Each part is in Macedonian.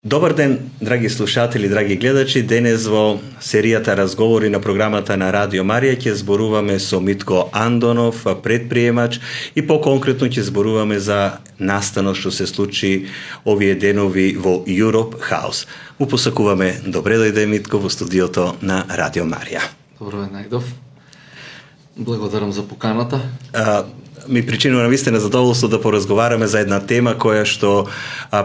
Добар ден, драги слушатели, драги гледачи. Денес во серијата разговори на програмата на Радио Марија ќе зборуваме со Митко Андонов, предприемач, и поконкретно ќе зборуваме за настанот што се случи овие денови во Europe House. Му посакуваме добре дојде, Митко, во студиото на Радио Марија. Добро ден, Најдов. Благодарам за поканата. Ми причинува навистина задоволство да поразговараме за една тема која што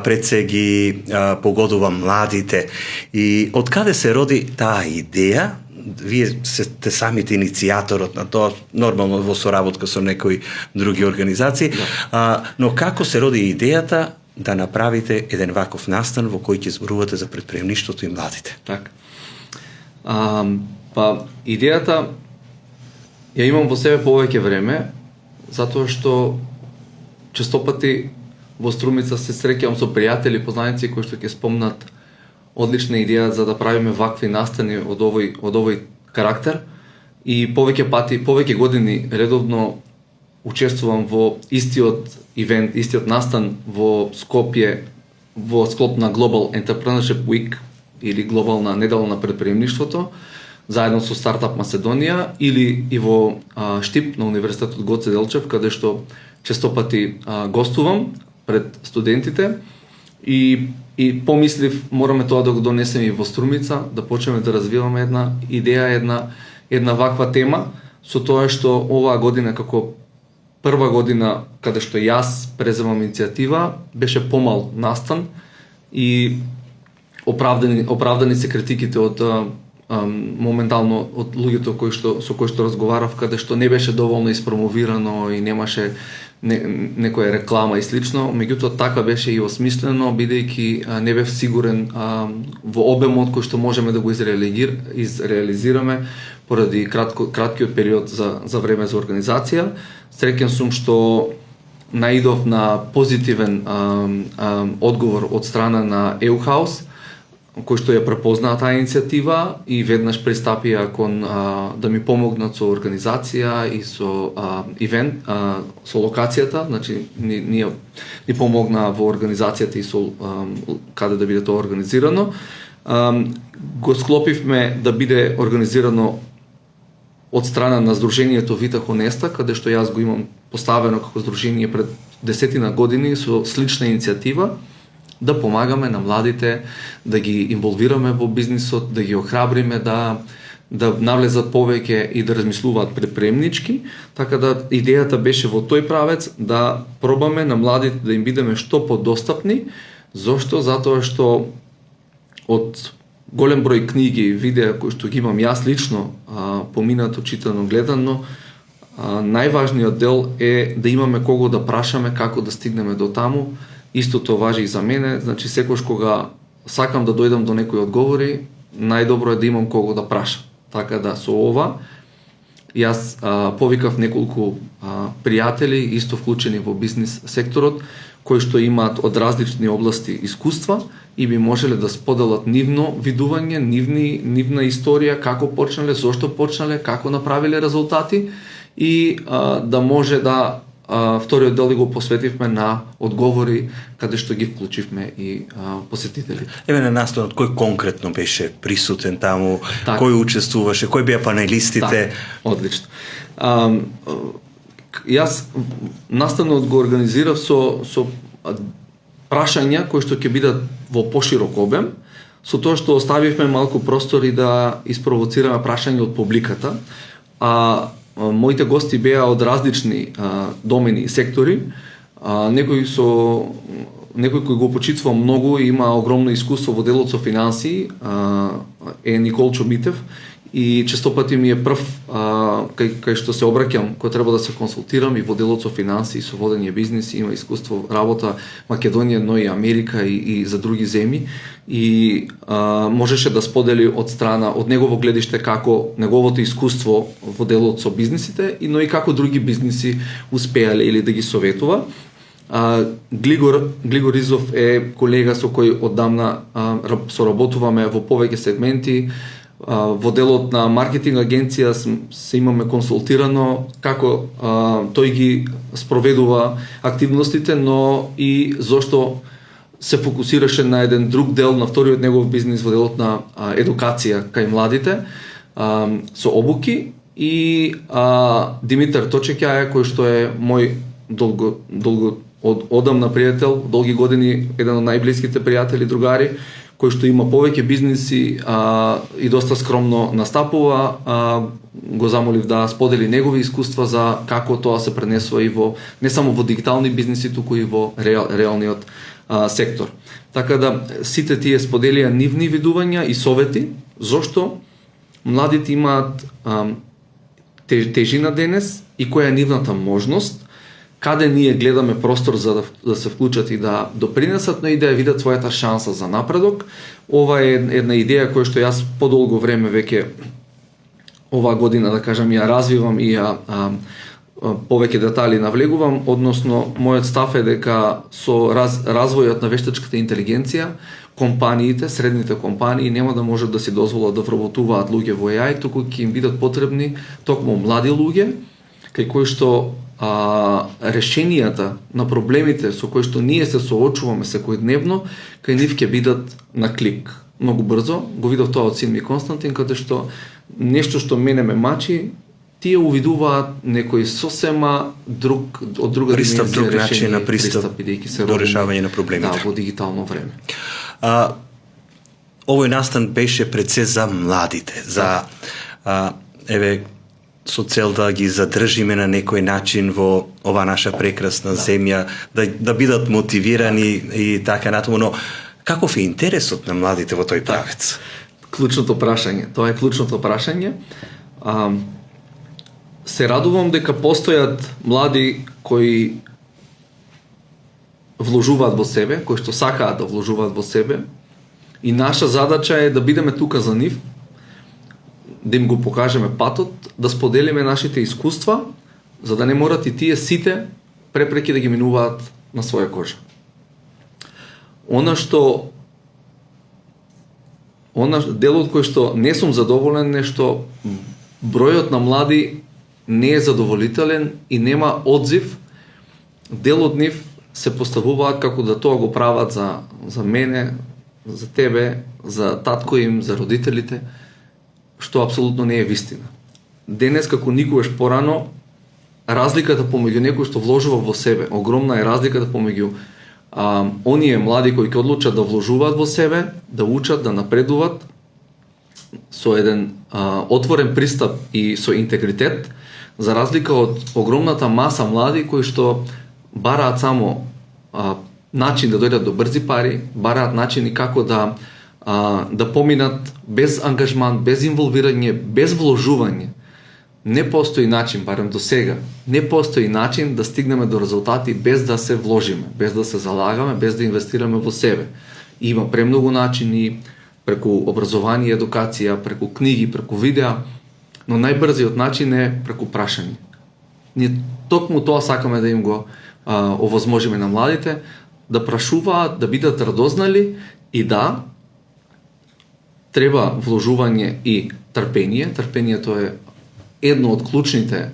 пред се ги погодува младите. И од каде се роди таа идеја? Вие сте самите иницијаторот на тоа, нормално во соработка со некои други организации, но како се роди идејата да направите еден ваков настан во кој ќе зборувате за претприемништвото и младите? Так. Идејата ја имам во себе повеќе време, затоа што честопати во Струмица се среќавам со пријатели, познаници кои што ќе спомнат одлична идеја за да правиме вакви настани од овој карактер, и повеќе години редовно учествувам во истиот ивент, истиот настан во Скопје во склоп на Global Entrepreneurship Week или глобална недела на претприемништвото, заедно со Стартап Македонија, или и во Штип на Универзитетот Гоце Делчев, каде што честопати гостувам пред студентите, и помислив мораме тоа да го донесеме и во Струмица, да почнеме да развиваме една идеја, една ваква тема, со тоа што оваа година како прва година каде што јас преземам иницијатива, беше помал настан и оправдани се критиките од моментално од луѓето со кои што разговарав, каде што не беше доволно испромовирано и немаше некоја реклама и слично. Меѓутоа така беше и осмислено, бидејќи не бев сигурен во обемот кој што можеме да го изреализираме поради краткиот период за време за организација. Среќен сум што наидов на позитивен одговор од страна на EU House, кој што ја препознаа таа иницијатива и веднаш пристапија кон да ми помогнат со организација и со ивент, со локацијата, значи ни помогна во организацијата и со каде да биде тоа организирано. Го склопивме да биде организирано од страна на Сдруженијето Вита Хонеста, каде што јас го имам поставено како здружение пред 10 години со слична иницијатива, да помагаме на младите, да ги инволвираме во бизнисот, да ги охрабриме да навлезат повеќе и да размислуваат предприемнички. Така да идејата беше во тој правец да пробаме на младите да им бидеме што подостапни. Зошто? Затоа што од голем број книги, видеа кои што ги имам јас лично, поминато, читано, гледано, најважниот дел е да имаме кого да прашаме како да стигнеме до таму. Истото важи и за мене, значи секојаш кога сакам да дојдам до некои одговори, најдобро е да имам кого да прашам. Така да со ова јас повикав неколку пријатели исто вклучени во бизнис секторот, кои што имаат од различни области искуства и би можеле да споделат нивно видување, нивна историја, како почнале, зошто почнале, како направиле резултати, и да може да вториот дел го посветивме на одговори каде што ги вклучивме и посетителите. Еве на настанот кој конкретно беше присутен таму, так, кој учествуваше, кој беа панелистите? Так, одлично. Јас настанот го организирав со прашања кои што ќе бидат во поширок обем, со тоа што оставивме малку простори да испровоцираме прашања од публиката, моите гости беа од различни домени и сектори. Некој кој го почитувам многу и има огромно искуство во делот со финансии е Николчо Митев, и честопати ми е прв кај што се обраќам, кој треба да се консултирам и во делот со финансии, со водење бизнис, има искуство работа Македонија, но и Америка и за други земји, и можеше да сподели од негово гледиште како неговото искуство во делот со бизнисите, но и како други бизниси успеале или да ги советува. Глигор Ризов е колега со кој оддамна соработуваме во повеќе сегменти. Во делот на маркетинг агенција се имаме консултирано како тој ги спроведува активностите, но и зошто се фокусираше на еден друг дел на вториот негов бизнис во делот на едукација кај младите со обуки и Димитар Точекјаја, кој што е мој долго одамна пријател, долги години еден од најблиските пријатели, другари, кој што има повеќе бизниси и доста скромно настапува, го замолив да сподели негови искуства за како тоа се пренесува и во не само во дигитални бизниси, туку и во реалниот сектор. Така да сите тие споделија нивни видувања и совети зошто младите имаат тежина денес и која е нивната можност, каде ние гледаме простор за да се вклучат и да допринесат, но и да ја видат својата шанса за напредок. Ова е една идеја која што јас подолго време веќе оваа година, да кажам, ја развивам и ја повеќе детали навлегувам, односно мојот став е дека со развојот на вештачката интелигенција, компаниите, средните компании нема да можат да си дозволат да вработуваат луѓе во AI, туку ќе им бидат потребни токму млади луѓе, кај кои што решенијата на проблемите со кои што ние се соочуваме секојдневно, кај нив ќе бидат на клик. Многу брзо го видов тоа од син ми Константин, каде што нешто што мене ме мачи, тие увидуваат некој сосема друг од друга пристап, димензија, друг начин на пристап бидејќи се до решавање на проблемите. Да, во дигитално време. Овој настан беше пред се за младите, за еве со цел да ги задржиме на некој начин во ова наша прекрасна земја, да бидат мотивирани и така натаму, но каков е интересот на младите во тој правец? Клучното прашање, тоа е клучното прашање. Се радувам дека постојат млади кои вложуваат во себе, кои што сакаат да вложуваат во себе, и наша задача е да бидеме тука за нив, да им го покажеме патот, да споделиме нашите искуства, за да не морат и тие сите препреки да ги минуваат на своја кожа. Делот кој што не сум задоволен е што бројот на млади не е задоволителен и нема одзив. Дел од нив се поставуваат како да тоа го прават за мене, за тебе, за татко им, за родителите, што апсолутно не е вистина. Денес, како никогаш порано, разликата помеѓу некој што вложува во себе, огромна е разликата помеѓу оние млади кои ќе одлучат да вложуваат во себе, да учат, да напредуваат со еден отворен пристап и со интегритет, за разлика од огромната маса млади кои што бараат само начин да дојдат до брзи пари, бараат начини како да поминат без ангажман, без инволвирање, без вложување. Не постои начин, барем до сега, не постои начин да стигнеме до резултати без да се вложиме, без да се залагаме, без да инвестираме во себе. Има премногу начини, преку образование, едукација, преку книги, преку видеа, но најбрзиот начин е преку прашање. Ние токму тоа сакаме да им го овозможиме на младите, да прашуваат, да бидат радознали и да треба вложување и трпение. Трпението е едно од клучните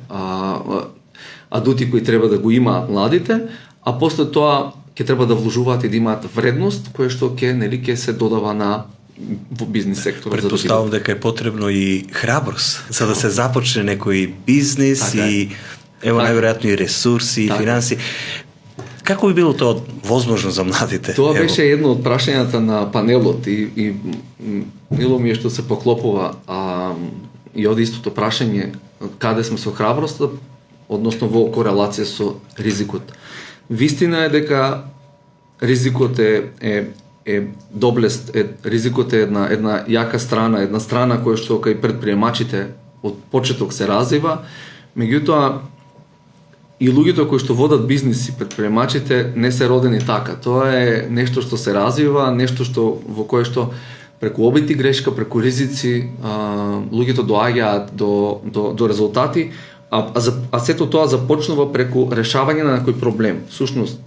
адути кои треба да го имаат младите, а после тоа ќе треба да вложуваат и да имаат вредност која што ќе се додава во бизнис секторот. Претпоставувам дека е потребно и храброст за да се започне некој бизнис така и ево најверојатно и ресурси и финанси. Како би било тоа возможно за младите? Тоа беше едно од прашањата на панелот и мило ми е што се поклопува и од истото прашање каде сме со храброста, односно во корелација со ризикот. Вистина е дека ризикот е доблест, ризикот е една јака страна, една страна која што кај претприемачите од почеток се развива, меѓутоа и луѓето кои што водат бизниси, претприемачите не се родени така. Тоа е нешто што се развива, нешто што во кое што преку обид и грешка, преку ризици, луѓето доаѓаат до резултати, а сето тоа започнува преку решавање на некој проблем. Всушност,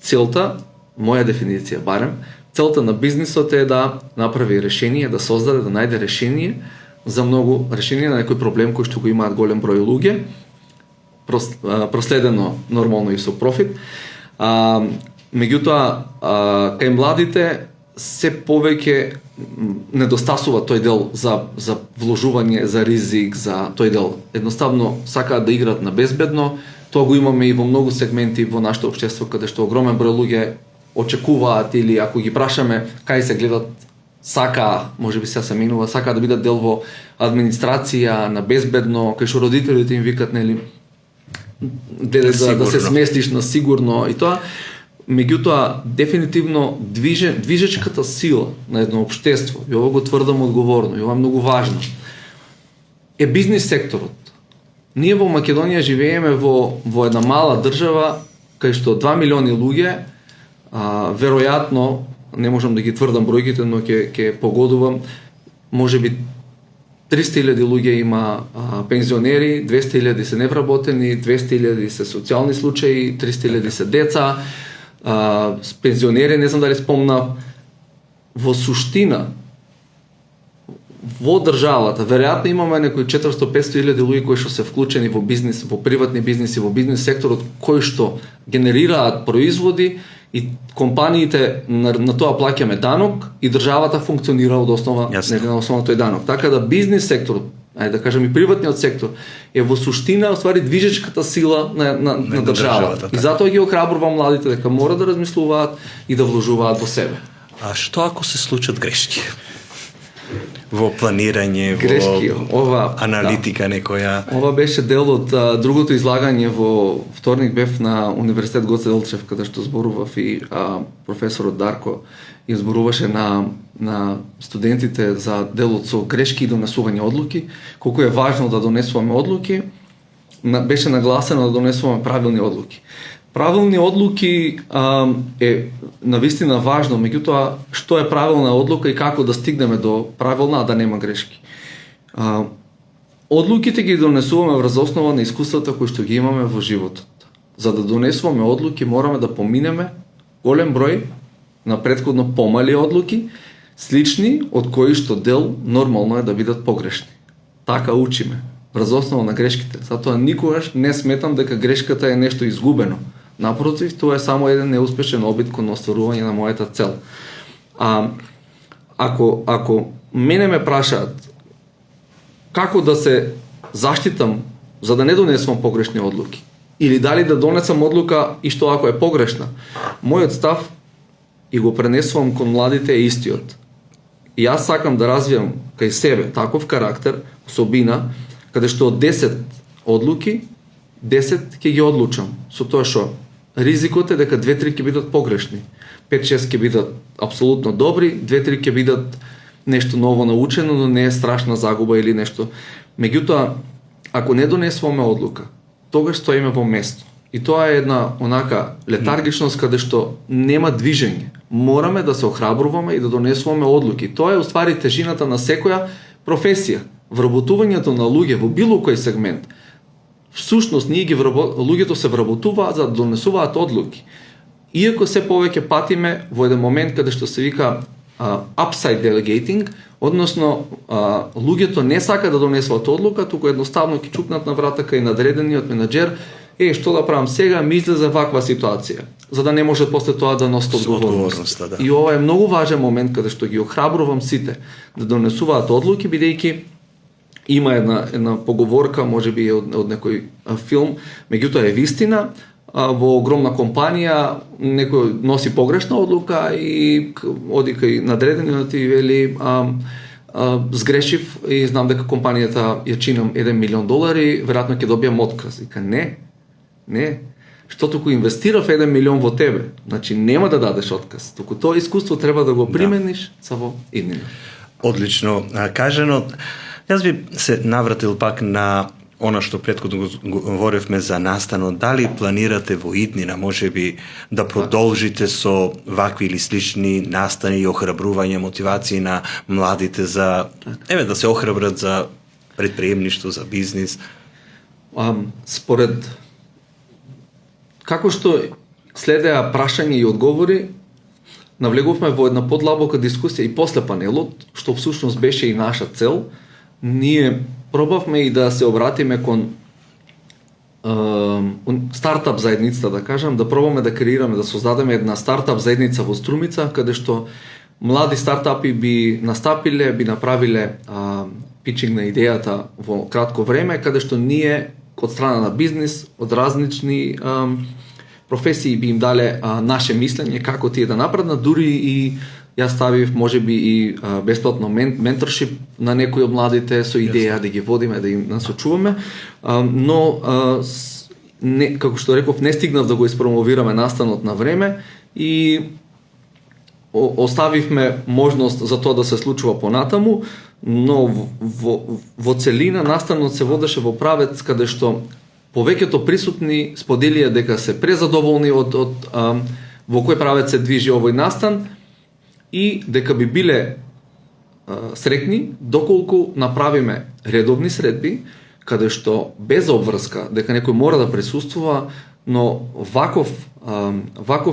целта, моја дефиниција барем, целта на бизнисот е да направи решение, да создаде, да најде решение за многу решение на некој проблем кој што го имаат голем број луѓе, проследено нормално и со профит. Меѓутоа, кај младите се повеќе недостасува тој дел за вложување, за ризик, за тој дел. Едноставно сакаат да играат на безбедно. Тоа го имаме и во многу сегменти во нашето општество, каде што огромен број луѓе очекуваат или ако ги прашаме кај се гледат, можеби се минува, сака да бидат дел во администрација, на безбедно, кај што родителите им викат, нели, да се сместиш на сигурно и тоа. Меѓутоа, дефинитивно движечката сила на едно општество, и ова го тврдам одговорно, и ова е многу важно, е бизнис секторот. Ние во Македонија живееме во една мала држава, кај што 2 милиони луѓе, веројатно, не можам да ги тврдам бројките, но ќе погодувам, можеби 300.000 луѓе има пензионери, 200.000 се невработени, 200.000 се социјални случаи, 300.000 се деца, пензионери, не знам дали спомнав, во суштина, во државата, веројатно имаме некои 400-500.000 луѓе кои што се вклучени во бизнис, во приватни бизниси, во бизнис секторот, кои што генерираат производи и компаниите на тоа плаќаме данок и државата функционира од основа на основа тој данок. Така да бизнис секторот, ајде да кажам и приватниот сектор, е во суштина оствари движечката сила на државата. И затоа ги охрабрувам младите дека мора да размислуваат и да вложуваат во себе. А што ако се случат грешки? Во планирање, грешки, во аналитика некоја. Ова беше дел од другото излагање во вторник бев на Универзитет Гоце Делчев, каде што зборував и професорот Дарко и зборуваше на студентите за делот со грешки и донесување одлуки, колку е важно да донесуваме одлуки, беше нагласено да донесуваме правилни одлуки. Правилни одлуки е навистина важно, меѓутоа што е правилна одлука и како да стигнеме до правилна, а да нема грешки. Одлуките ги донесуваме врз основа на искуствата кои што ги имаме во животот. За да донесуваме одлуки мораме да поминеме голем број на претходно помали одлуки, слични од кои што дел нормално е да бидат погрешни. Така учиме, врз основа на грешките. Затоа никогаш не сметам дека грешката е нешто изгубено. Напротив, тоа е само еден неуспешен обид кон остварување на мојата цел. Ако мене ме прашаат како да се заштитам за да не донесувам погрешни одлуки или дали да донесам одлука и што ако е погрешна, мојот став и го пренесувам кон младите е истиот. И јас сакам да развијам кај себе таков карактер, особина, каде што од 10 одлуки 10 ќе ги одлучам. Со тоа што ризикот е дека 2-3 ќе бидат погрешни. 5-6 ќе бидат апсолутно добри, 2-3 ќе бидат нешто ново научено, но не е страшна загуба или нешто. Меѓутоа, ако не донесуваме одлука, тогаш стоиме во место. И тоа е една онака летаргичност каде што нема движење. Мораме да се охрабруваме и да донесуваме одлуки. Тоа е уствари тежината на секоја професија. Вработувањето на луѓе во било кој сегмент. Всушност луѓето се вработуваат за да донесуваат одлуки. Иако се повеќе патиме во еден момент каде што се вика upside delegating, односно луѓето не сака да донесуваат одлука, туку едноставно ќе чукнат на врата кај надредениот менаџер, што да правам сега, ми излезе ваква ситуација, за да не може после тоа да носат одговорност. Да. И ова е многу важен момент каде што ги охрабрувам сите да донесуваат одлуки, бидејќи има една поговорка, можеби од некој филм, меѓутоа е вистина, во огромна компанија некој носи погрешна одлука и оди кај надредениот и вели сгрешив и знам дека компанијата ја чинам $1 милион, веројатно ќе добијам отказ. Ика не, што туку инвестирав 1 милион во тебе, значи нема да дадеш отказ, туку тоа искуство треба да го примениш во иднина. Одлично кажано. Јас би се навратил пак на она што претходно говоревме за настанот. Дали планирате во иднина, можеби да продолжите со вакви или слични настани и охрабрување, мотивации на младите за да се охрабрат за предприемништво, за бизнис? Според како што следеа прашања и одговори, навлегувме во една подлабока дискусија и после панелот, што всушност беше и наша цел. Ние пробавме и да се обратиме кон стартап заедницата, да кажам, да пробаме да креираме, да создадеме една стартап заедница во Струмица, каде што млади стартапи би настапиле, би направиле пичинг на идејата во кратко време, каде што ние од страна на бизнис, од различни професии би им дале наше мислење како тие да напреднат, дури и јас ставив можеби и бесплатно менторшип на некои од младите со идеја да ги водиме, да им насочуваме, но како што реков, не стигнав да го испромовираме настанот на време и оставивме можност за тоа да се случува понатаму, но во целина настанот се водеше во правец каде што повеќето присутни споделија дека се презадоволни од во кој правец се движи овој настан и дека би биле среќни доколку направиме редовни средби каде што без обврска дека некој мора да присуствува, но ваков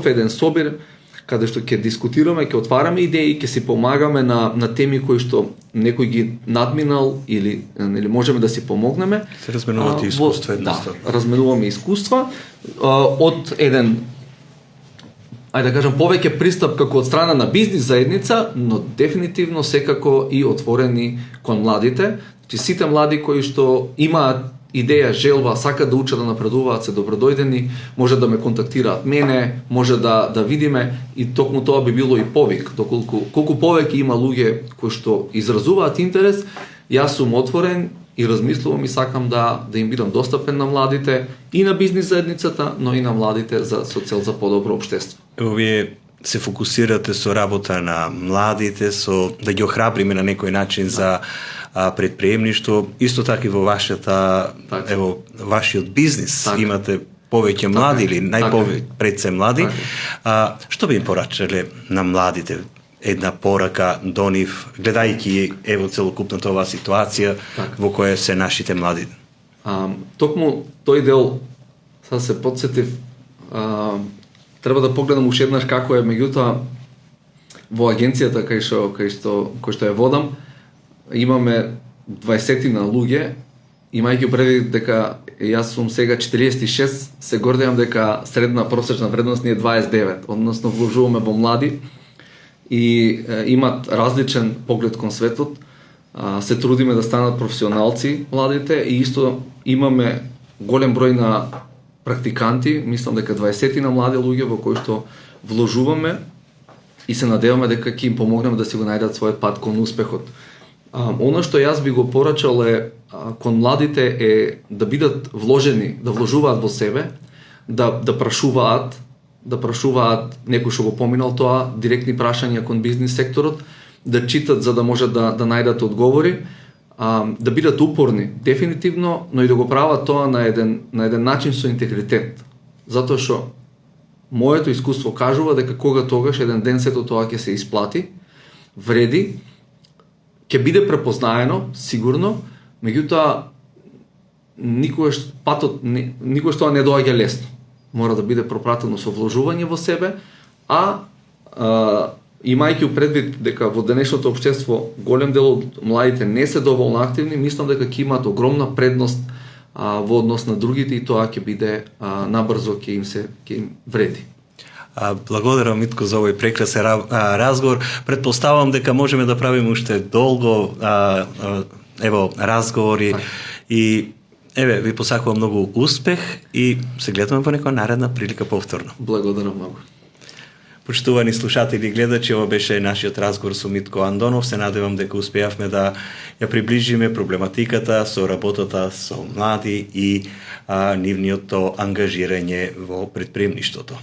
еден собир каде што ќе дискутираме, ќе отвараме идеи, ќе си помагаме на теми кои што некој ги надминал или можеме да си помогнеме. Се разменувате искуства едноставно. Да, разменуваме искуства од еден, ајде да кажам, повеќе пристап како од страна на бизнис заедница, но дефинитивно секако и отворени кон младите. Сите млади кои што имаат идеја, желба, сакат да учат да напредуваат, се добродојдени, може да ме контактираат мене, може да видиме и токму тоа би било и повик, колку повеќе има луѓе кои што изразуваат интерес, јас сум отворен и размислувам и сакам да им бидам достапен на младите и на бизнис заедницата, но и на младите со цел за подобро општество. Ево вие се фокусирате со работа на младите, со да ги охрабриме на некој начин за предприемништво, исто така и во вашиот бизнис имате повеќе млади или најпред се млади. Што би им порачале на младите? Една порака до нив, гледајќи целокупната оваа ситуација во која се нашите млади? Токму тој дел, сега се подсетив, треба да погледам уште еднаш како е, меѓутоа во агенцијата кај што ја водам, имаме 20 на луѓе, имајќи предвид дека јас сум сега 46, се гордеам дека средна просечна вредност ни е 29, односно вложуваме во млади и имат различен поглед кон светот, се трудиме да станат професионалци младите и исто имаме голем број на практиканти, мислам дека 20 на млади луѓе во кои што вложуваме и се надеваме дека ќе им помогнеме да си го најдат својот пат кон успехот. Она што јас би го порачал кон младите е да бидат вложени, да вложуваат во себе, да прашуваат, некој што го поминал тоа, директни прашања кон бизнис секторот, да читат за да можат да најдат одговори, да бидат упорни, дефинитивно, но и да го прават тоа на еден начин со интегритет. Затоа што моето искуство кажува дека кога тогаш еден ден сето тоа ќе се исплати, вреди, ќе биде препознаено, сигурно, меѓутоа никогаш тоа не доаѓа лесно. Мора да биде пропратено со вложување во себе, имајќи предвид дека во денешното општество голем дел од младите не се доволно активни, мислам дека ќе имаат огромна предност во однос на другите и тоа ќе биде набрзо ќе им вреди. Благодарам, Митко, за овој прекрасен разговор. Предпоставам дека можеме да правиме уште долго разговори и ви посакувам многу успех и се гледаме во некоја наредна прилика повторно. Благодарам многу. Почитувани слушатели и гледачи, ова беше нашиот разговор со Митко Андонов. Се надевам дека успеавме да ја приближиме проблематиката со работата со млади и нивното ангажирање во предприемништвото.